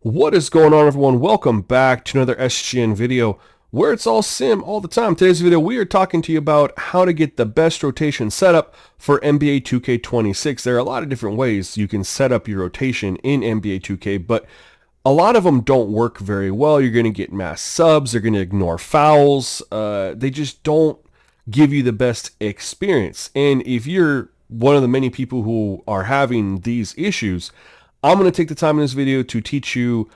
What is going on, everyone? Welcome back to another SGN video where it's all sim all the time. Today's video, we are talking to you about how to get the best rotation setup for NBA 2K26. There are a lot of different ways you can set up your rotation in NBA 2K, but a lot of them don't work very well. You're going to get mass subs. They're going to ignore fouls. They just don't give you the best experience. And if you're one of the many people who are having these issues, I'm going to take the time in this video to teach you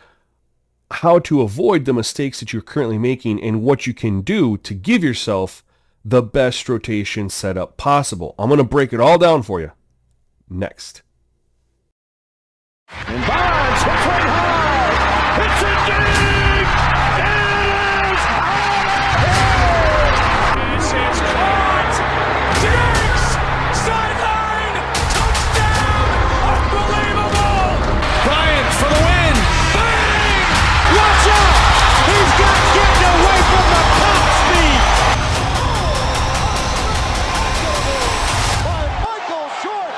how to avoid the mistakes that you're currently making and what you can do to give yourself the best rotation setup possible. I'm going to break it all down for you next. And Bonds hits right high. It's a deep. It is out. This is caught. Diggs. Sideline. Touchdown. Unbelievable. Bryant for the win. Bang. Watch out. He's got getting away from the top speed. By Michael Short.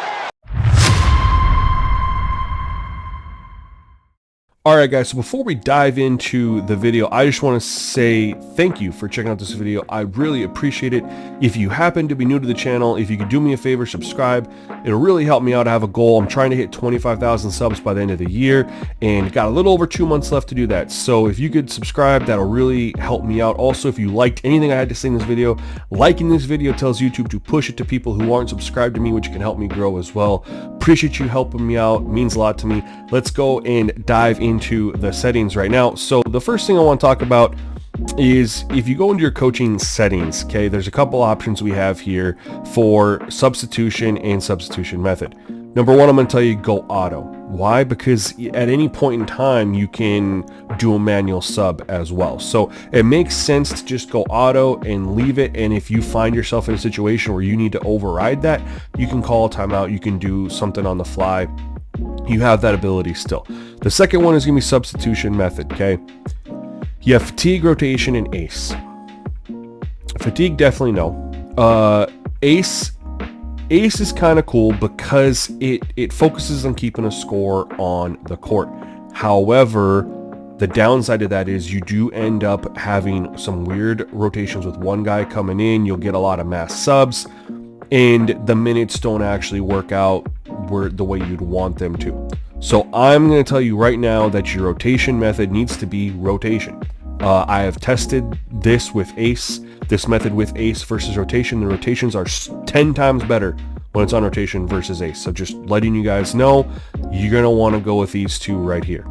Alright guys, so before we dive into the video, I just want to say thank you for checking out this video. I really appreciate it. If you happen to be new to the channel, if you could do me a favor, subscribe. It'll really help me out. I have a goal. I'm trying to hit 25,000 subs by the end of the year and got a little over 2 months left to do that. So if you could subscribe, that'll really help me out. Also, if you liked anything I had to say in this video, liking this video tells YouTube to push it to people who aren't subscribed to me, which can help me grow as well. Appreciate you helping me out. It means a lot to me. Let's go and dive into the settings right now. So the first thing I want to talk about is if you go into your coaching settings, okay, there's a couple options we have here for substitution and substitution method. Number one, I'm going to tell you go auto. Why? Because at any point in time, you can do a manual sub as well. So it makes sense to just go auto and leave it. And if you find yourself in a situation where you need to override that, you can call a timeout. You can do something on the fly. You have that ability still. The second one is going to be substitution method, okay? You have fatigue, rotation, and ace. Fatigue, definitely no. Ace is kind of cool because it focuses on keeping a score on the court. However, the downside of that is you do end up having some weird rotations with one guy coming in. You'll get a lot of mass subs, and the minutes don't actually work out the way you'd want them to. So I'm going to tell you right now that your rotation method needs to be rotation. I have tested this with ace, this method with ace versus rotation. The rotations are 10 times better when it's on rotation versus ace. So just letting you guys know, you're going to want to go with these two right here.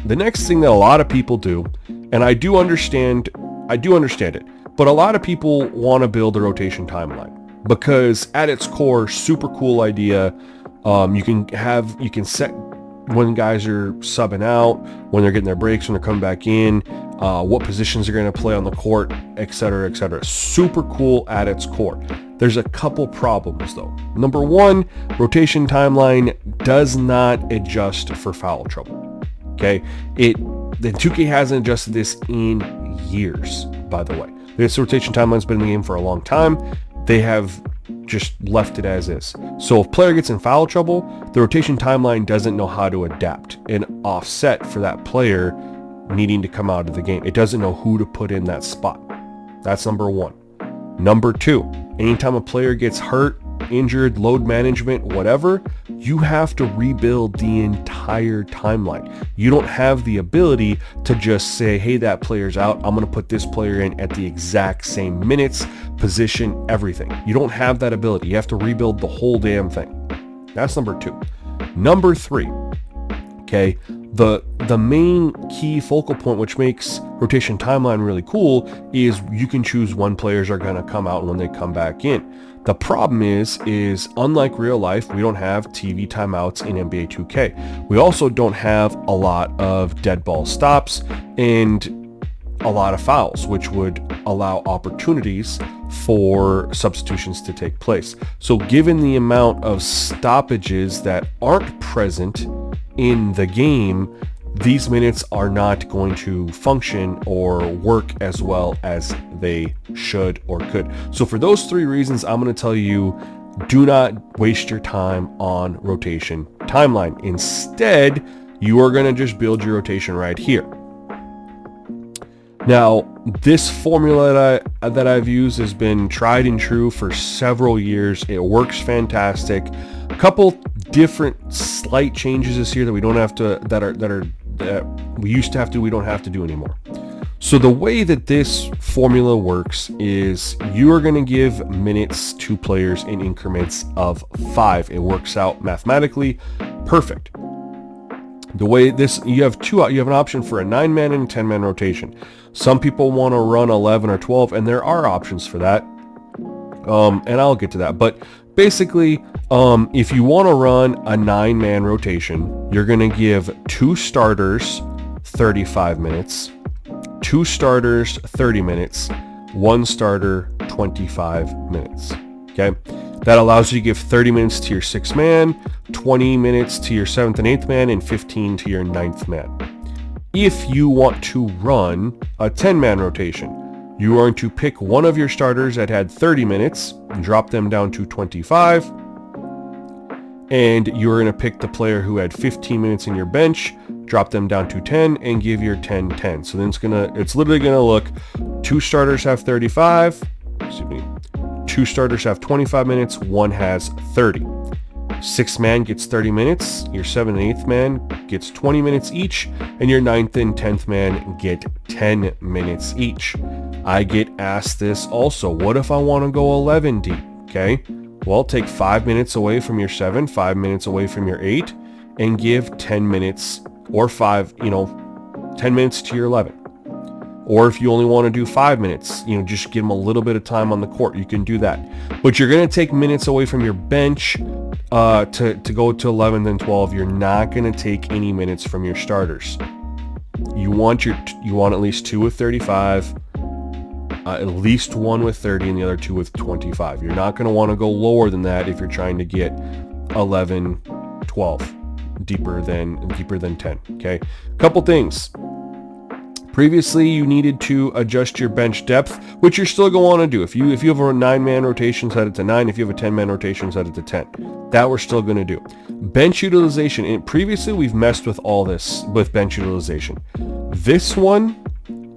The next thing that a lot of people do, and I do understand it, but a lot of people want to build a rotation timeline because at its core, super cool idea. You can set when guys are subbing out, when they're getting their breaks, when they're coming back in, what positions they're going to play on the court, etc., etc. Super cool at its core. There's a couple problems though. Number one, rotation timeline does not adjust for foul trouble. Okay, the 2K hasn't adjusted this in years, by the way. This rotation timeline's been in the game for a long time. They have just left it as is. So if player gets in foul trouble, the rotation timeline doesn't know how to adapt and offset for that player needing to come out of the game. It doesn't know who to put in that spot. That's number one. Number two, anytime a player gets hurt, injured, load management, whatever, you have to rebuild the entire timeline. You don't have the ability to just say, hey, that player's out, I'm going to put this player in at the exact same minutes, position, everything. You don't have that ability. You have to rebuild the whole damn thing. That's number two. Number three, okay, the main key focal point which makes rotation timeline really cool is you can choose when players are going to come out and when they come back in. The problem is unlike real life, we don't have TV timeouts in NBA 2K. We also don't have a lot of dead ball stops and a lot of fouls, which would allow opportunities for substitutions to take place. So given the amount of stoppages that aren't present in the game, these minutes are not going to function or work as well as they should or could. So for those three reasons, I'm going to tell you, do not waste your time on rotation timeline. Instead, you are going to just build your rotation right here. Now, this formula that I've used has been tried and true for several years. It works fantastic. A couple different slight changes this year that we don't have to, that we used to have to, we don't have to do anymore. So the way that this formula works is you are going to give minutes to players in increments of 5. It works out mathematically perfect. The way this, you have an option for a 9-man and a 10-man rotation. Some people want to run 11 or 12, and there are options for that. And I'll get to that. But basically, if you want to run a 9-man rotation, you're going to give 2 starters 35 minutes, 2 starters 30 minutes, 1 starter 25 minutes. Okay? That allows you to give 30 minutes to your 6th man, 20 minutes to your 7th and 8th man, and 15 to your 9th man. If you want to run a 10-man rotation, you are going to pick one of your starters that had 30 minutes and drop them down to 25. And you're going to pick the player who had 15 minutes in your bench, drop them down to 10, and give your 10. So then it's literally going to look, 2 starters have 35, 2 starters have 25 minutes, 1 has 30. 6th man gets 30 minutes, your 7th and 8th man gets 20 minutes each, and your 9th and 10th man get 10 minutes each. I get asked this also, what if I want to go 11 deep? Okay, well, take 5 minutes away from your 7, 5 minutes away from your 8, and give 10 minutes or 10 minutes to your 11. Or if you only want to do 5 minutes, just give them a little bit of time on the court. You can do that. But you're going to take minutes away from your bench to go to 11, then 12. You're not going to take any minutes from your starters. You want at least 2 with 35, at least 1 with 30, and the other 2 with 25. You're not going to want to go lower than that if you're trying to get 11, 12, deeper than 10. Okay, couple things. Previously, you needed to adjust your bench depth, which you're still going to want to do. If you have a 9-man rotation, set it to 9. If you have a 10-man rotation, set it to 10. That we're still going to do. Bench utilization. And previously, we've messed with all this with bench utilization. This one,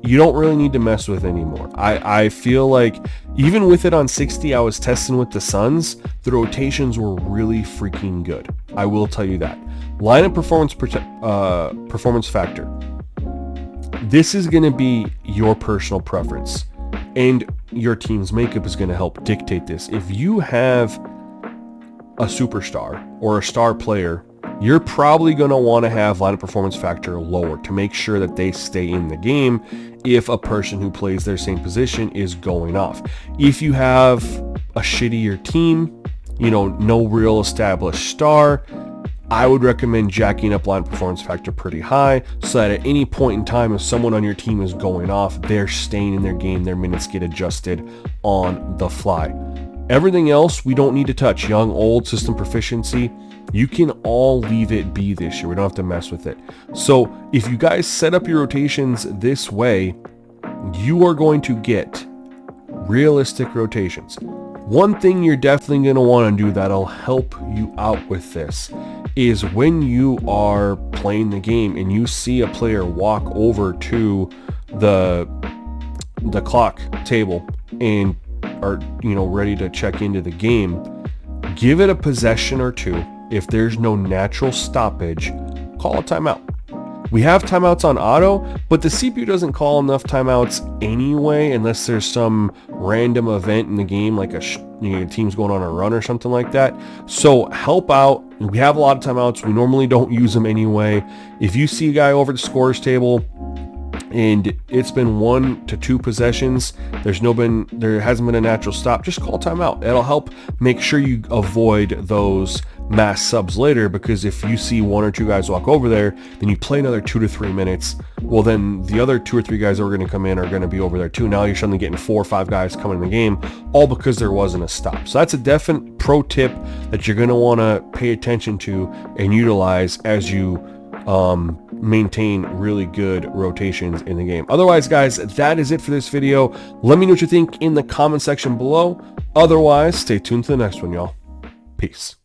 you don't really need to mess with anymore. I feel like even with it on 60, I was testing with the Suns. The rotations were really freaking good. I will tell you that. Lineup performance factor. This is going to be your personal preference, and your team's makeup is going to help dictate this. If you have a superstar or a star player, you're probably going to want to have lineup performance factor lower to make sure that they stay in the game if a person who plays their same position is going off. If you have a shittier team, no real established star, I would recommend jacking up line performance factor pretty high so that at any point in time, if someone on your team is going off, they're staying in their game, their minutes get adjusted on the fly. Everything else we don't need to touch. Young, old, system proficiency, you can all leave it be this year. We don't have to mess with it. So if you guys set up your rotations this way, you are going to get realistic rotations. One thing you're definitely going to want to do that'll help you out with this is when you are playing the game and you see a player walk over to the clock table and are ready to check into the game, give it a possession or two. If there's no natural stoppage, call a timeout. We have timeouts on auto, but the CPU doesn't call enough timeouts anyway unless there's some random event in the game like a team's going on a run or something like that. So help out. We have a lot of timeouts. We normally don't use them anyway. If you see a guy over the scorer's table and it's been 1 to 2 possessions, there hasn't been a natural stop, just call timeout. It'll help make sure you avoid those mass subs later, because if you see 1 or 2 guys walk over there, then you play another 2 to 3 minutes, well then the other 2 or 3 guys that are going to come in are going to be over there too. Now you're suddenly getting 4 or 5 guys coming in the game, all because there wasn't a stop. So that's a definite pro tip that you're going to want to pay attention to and utilize as you maintain really good rotations in the game. Otherwise, guys, that is it for this video. Let me know what you think in the comment section below. Otherwise, stay tuned to the next one, y'all. Peace.